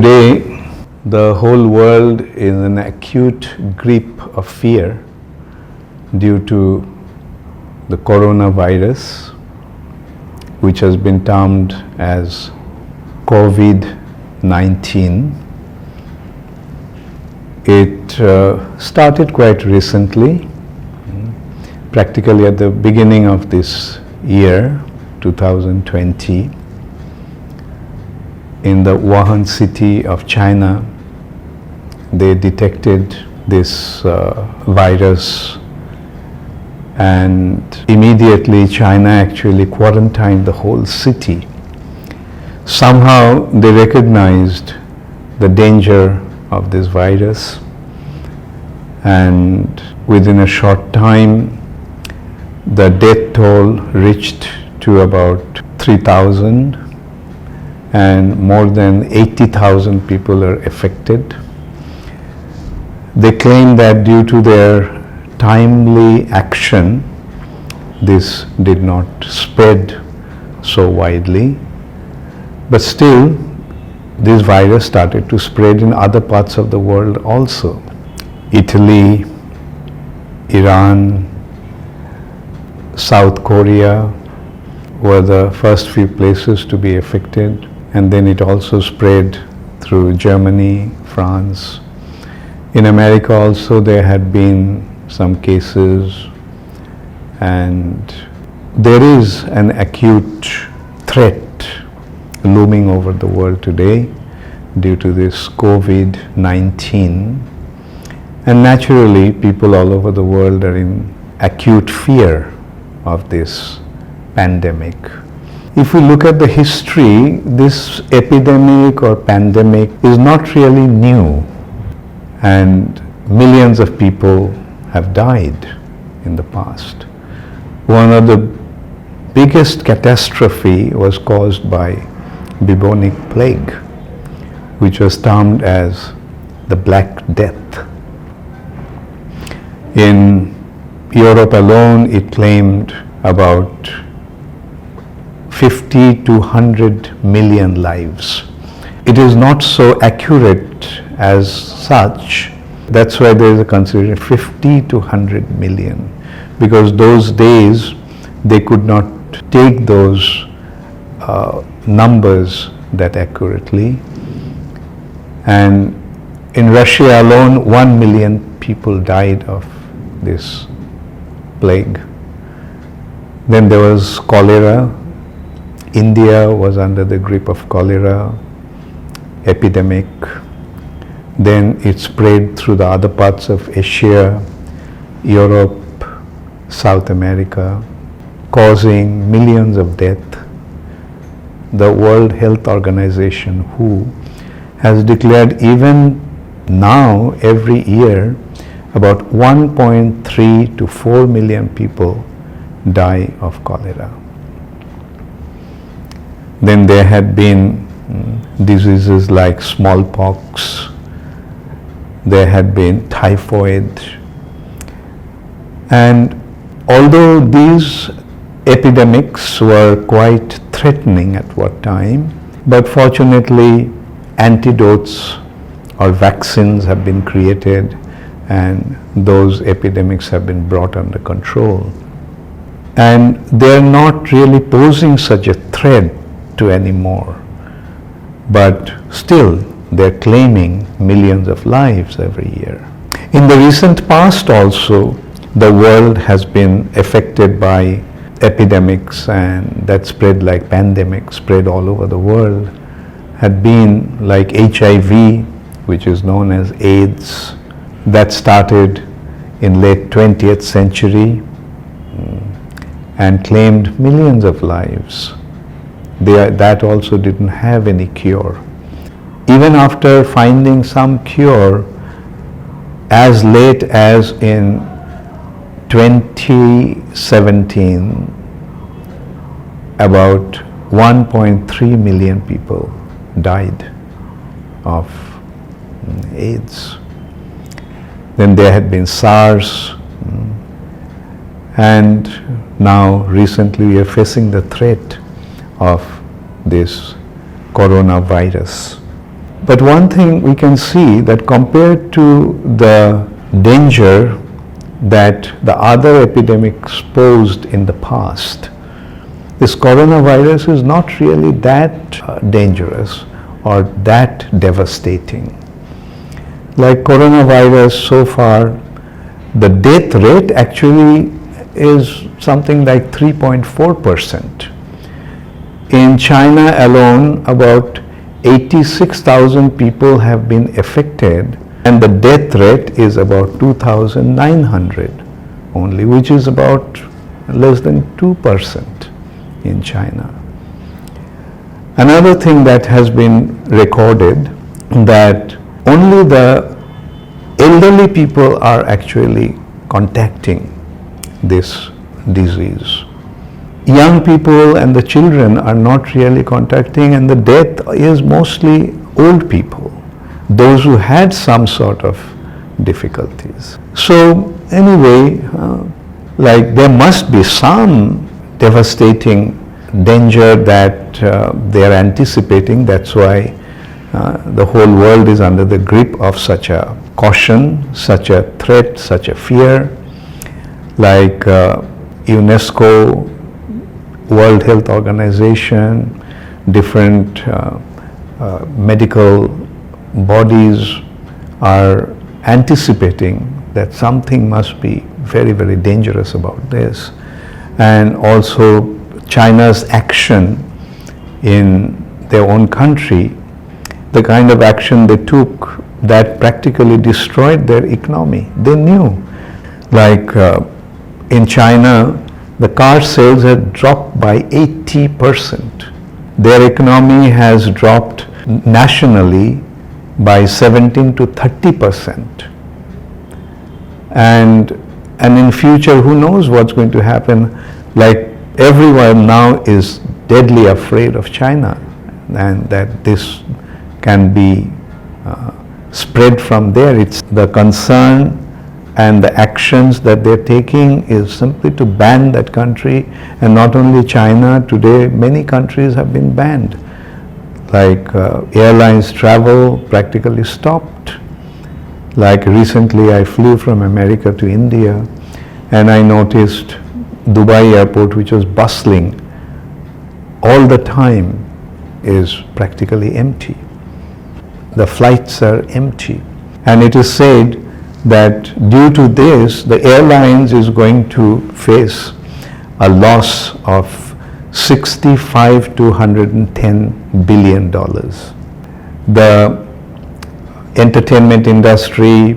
Today, the whole world is in acute grip of fear due to the coronavirus, which has been termed as COVID-19. It started quite recently, practically at the beginning of this year, 2020, in the Wuhan city of China. They detected this virus, and immediately China actually quarantined the whole city. Somehow they recognized the danger of this virus, and within a short time the death toll reached to about 3,000, and more than 80,000 people are affected. They claim that due to their timely action, this did not spread so widely, but still this virus started to spread in other parts of the world also. Italy, Iran, South Korea were the first few places to be affected, and then it also spread through Germany, France. In America also there had been some cases, and there is an acute threat looming over the world today due to this COVID-19, and naturally people all over the world are in acute fear of this pandemic. If we look at the history, this epidemic or pandemic is not really new, and millions of people have died in the past. One of the biggest catastrophe was caused by bubonic plague, which was termed as the Black Death. In Europe alone, it claimed about 50 to 100 million lives. It is not so accurate as such. That's why there is a consideration 50 to 100 million, because those days they could not take those numbers that accurately. And in Russia alone, 1 million people died of this plague. Then there was cholera. India was under the grip of cholera epidemic. Then it spread through the other parts of Asia, Europe, South America, causing millions of deaths. The World Health Organization, WHO, has declared even now every year about 1.3 to 4 million people die of cholera. Then there had been diseases like smallpox, there had been typhoid, and although these epidemics were quite threatening at one time, but fortunately antidotes or vaccines have been created, and those epidemics have been brought under control. And they're not really posing such a threat to anymore, but still they're claiming millions of lives every year. In the recent past also, the world has been affected by epidemics, and that spread like pandemic, spread all over the world, had been like HIV, which is known as AIDS, that started in late 20th century and claimed millions of lives. That also didn't have any cure. Even after finding some cure, as late as in 2017, about 1.3 million people died of AIDS. Then there had been SARS, and now recently we are facing the threat of this coronavirus. But one thing we can see that compared to the danger that the other epidemics posed in the past, this coronavirus is not really that dangerous or that devastating. Like coronavirus so far, the death rate actually is something like 3.4%. In China alone, about 86,000 people have been affected, and the death rate is about 2,900 only, which is about less than 2% in China. Another thing that has been recorded, that only the elderly people are actually contacting this disease. Young people and the children are not really contacting, and the death is mostly old people, those who had some sort of difficulties. So anyway, like there must be some devastating danger that they are anticipating. That's why the whole world is under the grip of such a caution, such a threat, such a fear. Like UNESCO, World Health Organization, different medical bodies are anticipating that something must be very, very dangerous about this. And also China's action in their own country, the kind of action they took that practically destroyed their economy. They knew, like in China, the car sales had dropped by 80%. Their economy has dropped nationally by 17 to 30%. And in future, who knows what's going to happen? Like everyone now is deadly afraid of China, and that this can be spread from there. It's the concern and the actions that they're taking is simply to ban that country. And not only China, today many countries have been banned. Like airlines travel practically stopped. Like recently I flew from America to India, and I noticed Dubai airport, which was bustling all the time, is practically empty. The flights are empty. And it is said that due to this, the airlines is going to face a loss of $65 to $110 billion. The entertainment industry,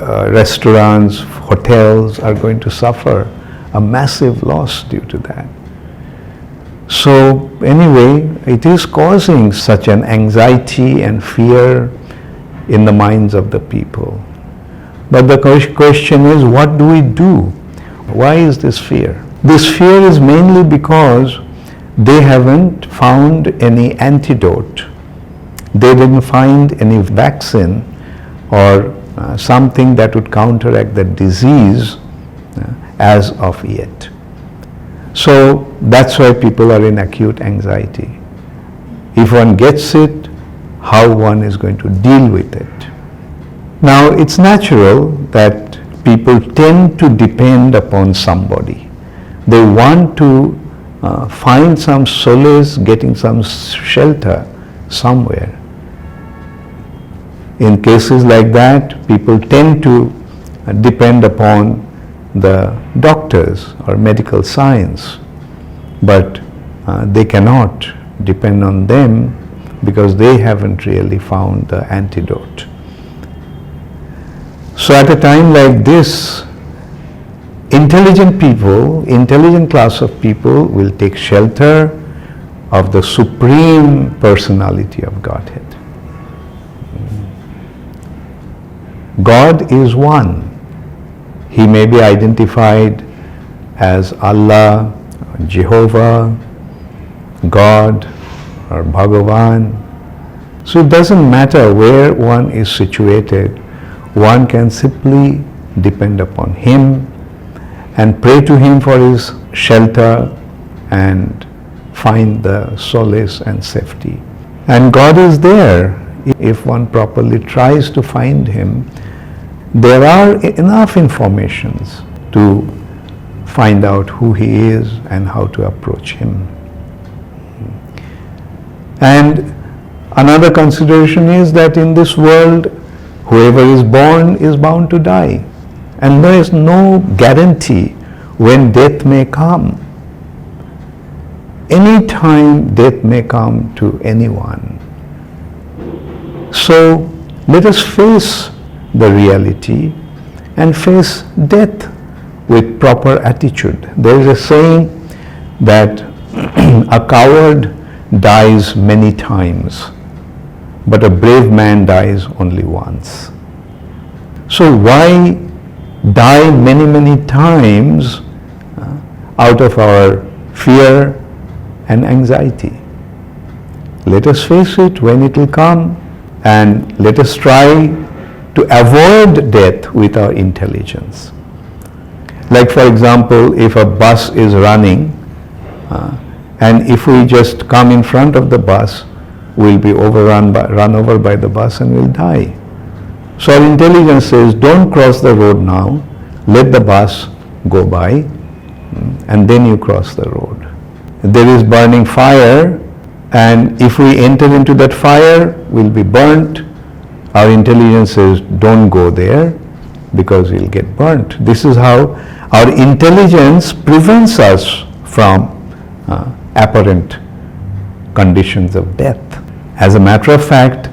restaurants, hotels are going to suffer a massive loss due to that. So anyway, it is causing such an anxiety and fear in the minds of the people. But the question is, what do we do? Why is this fear? This fear is mainly because they haven't found any antidote. They didn't find any vaccine or something that would counteract the disease as of yet. So that's why people are in acute anxiety. If one gets it, how one is going to deal with it. Now it's natural that people tend to depend upon somebody. They want to find some solace, getting some shelter somewhere. In cases like that, people tend to depend upon the doctors or medical science, but they cannot depend on them because they haven't really found the antidote. So at a time like this, intelligent people, intelligent class of people will take shelter of the Supreme Personality of Godhead. God is one. He may be identified as Allah, Jehovah, God, or Bhagavan. So it doesn't matter where one is situated. One can simply depend upon Him and pray to Him for His shelter and find the solace and safety. And God is there if one properly tries to find him, there are enough informations to find out who he is and how to approach him. And another consideration is that in this world, whoever is born is bound to die. And there is no guarantee when death may come. Any time death may come to anyone. So let us face the reality and face death with proper attitude. There is a saying that a coward dies many times, but a brave man dies only once. So why die many times out of our fear and anxiety? Let us face it when it will come, and let us try to avoid death with our intelligence. Like, for example, if a bus is running, and if we just come in front of the bus, we'll be run over by the bus and we'll die. So our intelligence says, don't cross the road now, let the bus go by, and then you cross the road. There is burning fire, and if we enter into that fire, we'll be burnt. Our intelligence says, don't go there because you'll get burnt. This is how our intelligence prevents us from apparent conditions of death. As a matter of fact,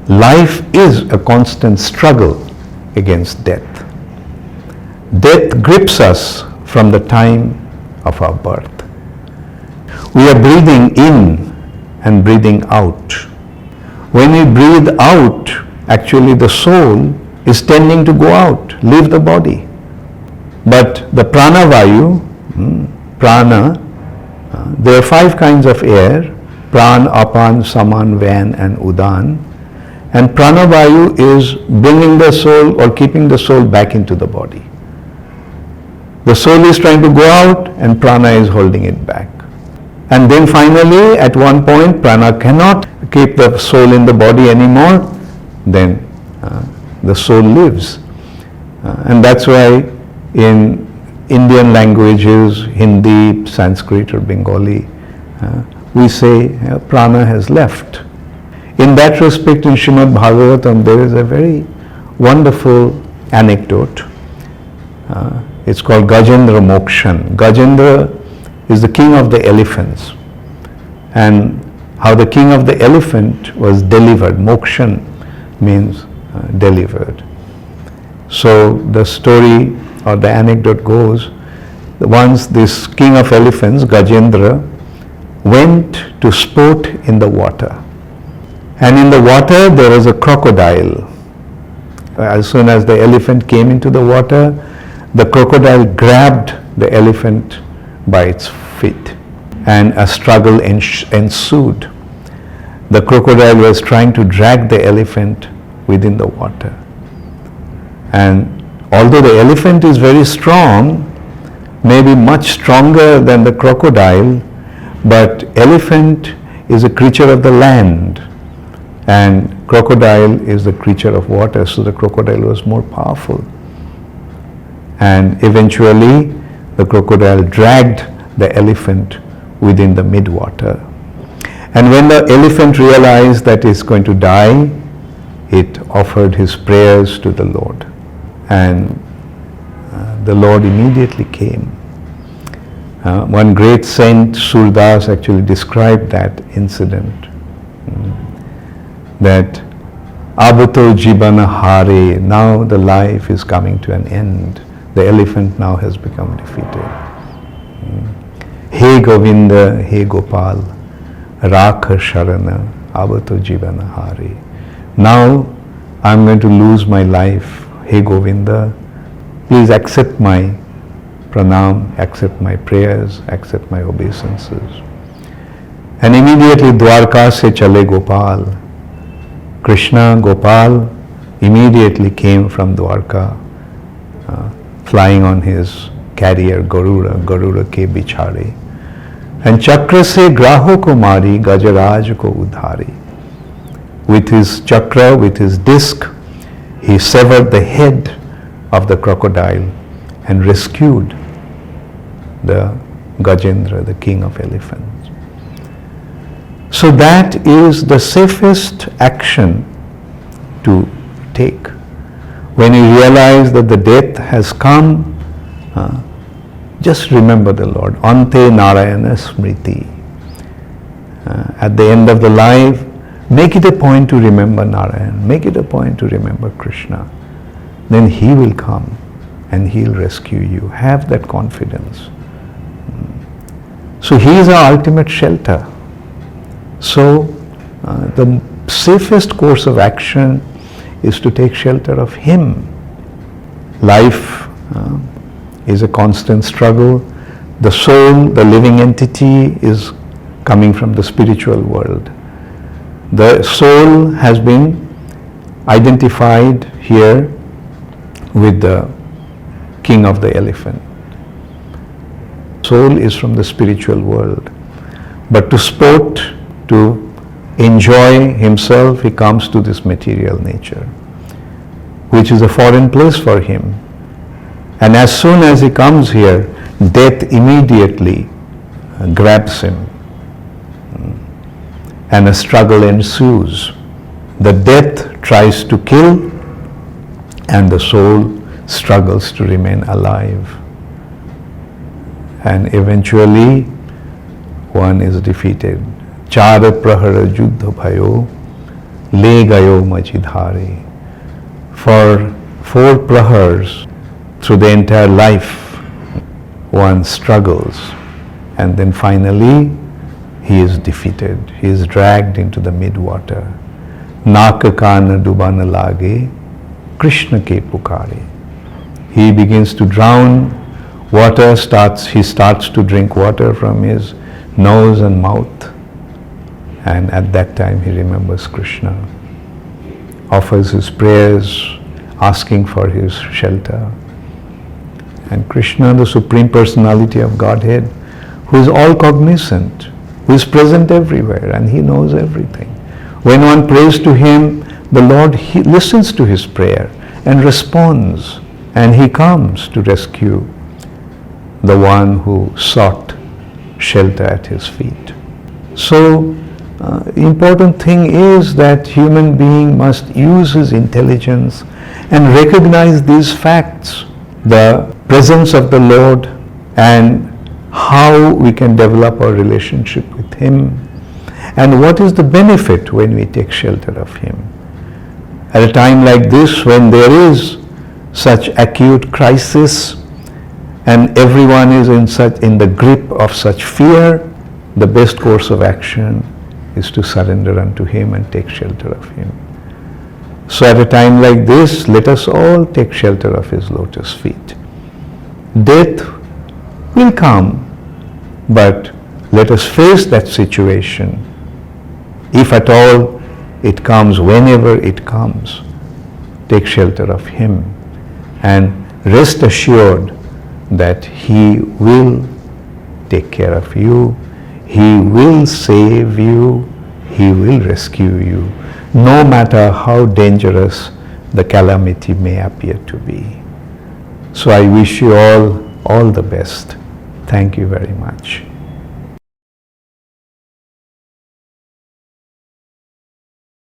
life is a constant struggle against death. Death grips us from the time of our birth. We are breathing in and breathing out. When we breathe out, actually the soul is tending to go out, leave the body. But the prana vayu, prana, there are 5 kinds of air: pran, apan, saman, vyan and udan. And prana vayu is bringing the soul or keeping the soul back into the body. The soul is trying to go out and prana is holding it back. And then finally, at one point, prana cannot keep the soul in the body anymore, then the soul lives. And that's why in Indian languages, Hindi, Sanskrit or Bengali, we say prana has left. In that respect, in Srimad Bhagavatam, there is a very wonderful anecdote. It's called Gajendra Mokshan. Gajendra is the king of the elephants, and how the king of the elephant was delivered. Mokshan means delivered. So the story or the anecdote goes, once this king of elephants, Gajendra, went to sport in the water. And in the water there was a crocodile. As soon as the elephant came into the water, the crocodile grabbed the elephant by its feet, and a struggle ensued. The crocodile was trying to drag the elephant within the water. And although the elephant is very strong, maybe much stronger than the crocodile, but elephant is a creature of the land and crocodile is the creature of water, so the crocodile was more powerful. And eventually the crocodile dragged the elephant within the mid-water. And when the elephant realized that it's going to die, it offered his prayers to the Lord. And the Lord immediately came. One great saint, Surdas, actually described that incident. That Abato Jibana Hare, now the life is coming to an end. The elephant now has become defeated. He Govinda, He Gopal, Rakha Sharana, Abato Jibana Hare. Now I'm going to lose my life. Hey Govinda, please accept my pranam, accept my prayers, accept my obeisances. And immediately Dwarka se chale Gopal. Krishna, Gopal, immediately came from Dwarka, flying on his carrier Garuda, Garuda ke bichare. And Chakra se graho ko mari, Gajaraj ko udhari. with his chakra, with his disc, he severed the head of the crocodile and rescued the Gajendra, the king of elephants. So that is the safest action to take. When you realize that the death has come, just remember the Lord. Ante Narayana Smriti. At the end of the life, make it a point to remember Narayan. Make it a point to remember Krishna. Then he will come and he'll rescue you. Have that confidence. So he is our ultimate shelter. So the safest course of action is to take shelter of him. Life is a constant struggle. The soul, the living entity, is coming from the spiritual world. The soul has been identified here with the king of the elephant. Soul is from the spiritual world. But to sport, to enjoy himself, he comes to this material nature, which is a foreign place for him. And as soon as he comes here, death immediately grabs him. And a struggle ensues. The death tries to kill, and the soul struggles to remain alive. And eventually, one is defeated. Chara prahara juddha bhayo, le gayo majidhare. For 4 prahars, through the entire life, one struggles, and then finally, he is defeated. He is dragged into the mid-water. Naka kana dubana lage, Krishna ke pukare. He begins to drown. He starts to drink water from his nose and mouth. And at that time he remembers Krishna, offers his prayers, asking for his shelter. And Krishna, the Supreme Personality of Godhead, who is all cognizant, who is present everywhere, and he knows everything. When one prays to him, the Lord listens to his prayer and responds, and he comes to rescue the one who sought shelter at his feet. So, important thing is that human being must use his intelligence and recognize these facts, the presence of the Lord and how we can develop our relationship with him, and what is the benefit when we take shelter of him. At a time like this, when there is such acute crisis and everyone is in the grip of such fear, the best course of action is to surrender unto him and take shelter of him. So at a time like this, let us all take shelter of his lotus feet. Death will come, but let us face that situation. If at all it comes, whenever it comes, take shelter of him and rest assured that he will take care of you, he will save you, he will rescue you, no matter how dangerous the calamity may appear to be. So I wish you all the best. Thank you very much.